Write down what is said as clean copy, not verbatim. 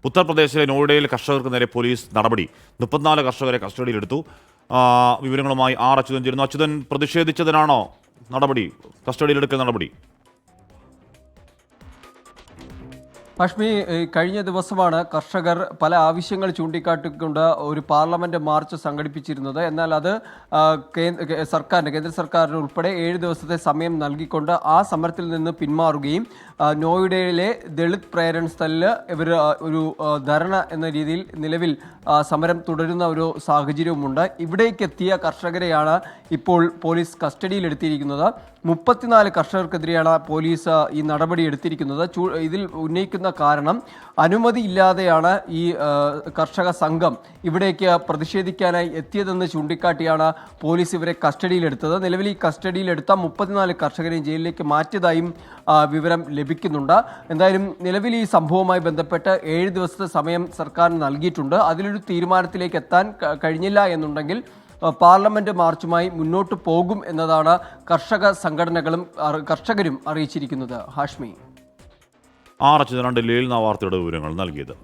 ഉത്തർപ്രദേശിലെ നോയിഡയിൽ കർഷകർക്ക് നേരെ പോലീസ് നടപടി. 34 കർഷകരെ കസ്റ്റഡിയിലെടുത്തു. വിവരങ്ങളുമായി ആർ അച്യുതൻ ചേരുന്നു. അച്യുതൻ, പ്രതിഷേധിച്ചതിനാണോ നടപടി, കസ്റ്റഡിയിലെടുക്കൽ നടപടി? ഹാഷ്മി, കഴിഞ്ഞ ദിവസമാണ് കർഷകർ പല ആവശ്യങ്ങൾ ചൂണ്ടിക്കാട്ടിക്കൊണ്ട് ഒരു പാർലമെന്റ് മാർച്ച് സംഘടിപ്പിച്ചിരുന്നത്. എന്നാൽ അത് കേന്ദ്ര സർക്കാരിന് ഉൾപ്പെടെ 7 ദിവസത്തെ സമയം നൽകിക്കൊണ്ട് ആ സമരത്തിൽ നിന്ന് പിന്മാറുകയും നോയിഡയിലെ ദളിത് പ്രേരണ സ്ഥലിൽ ഇവർ ഒരു ധർണ എന്ന രീതിയിൽ നിലവിൽ സമരം തുടരുന്ന ഒരു സാഹചര്യവുമുണ്ട്. ഇവിടേക്കെത്തിയ കർഷകരെയാണ് ഇപ്പോൾ പോലീസ് കസ്റ്റഡിയിലെടുത്തിരിക്കുന്നത്. 34 കർഷകർക്കെതിരെയാണ് പോലീസ് ഈ നടപടി എടുത്തിരിക്കുന്നത്. ഇതിൽ ഉന്നയിക്കുന്ന കാരണം അനുമതിയില്ലാതെയാണ് ഈ കർഷക സംഘം ഇവിടേക്ക് പ്രതിഷേധിക്കാനായി എത്തിയതെന്ന് ചൂണ്ടിക്കാട്ടിയാണ് പോലീസ് ഇവരെ കസ്റ്റഡിയിലെടുത്തത്. നിലവിൽ ഈ കസ്റ്റഡിയിലെടുത്ത 34 കർഷകരെയും ജയിലിലേക്ക് മാറ്റിയതായും വിവരം ലഭിക്കുന്നുണ്ട്. എന്തായാലും നിലവിൽ ഈ സംഭവവുമായി ബന്ധപ്പെട്ട് 7 ദിവസത്തെ സമയം സർക്കാരിന് നൽകിയിട്ടുണ്ട്. അതിലൊരു തീരുമാനത്തിലേക്ക് എത്താൻ കഴിഞ്ഞില്ല എന്നുണ്ടെങ്കിൽ പാർലമെന്റ് മാർച്ചുമായി മുന്നോട്ട് പോകും എന്നതാണ് കർഷകരും അറിയിച്ചിരിക്കുന്നത്. ഹാഷ്മി, ആർ അച്യുതനാണ് ഡൽഹിയിൽ നിന്ന് വാർത്തയുടെ വിവരങ്ങൾ നൽകിയത്.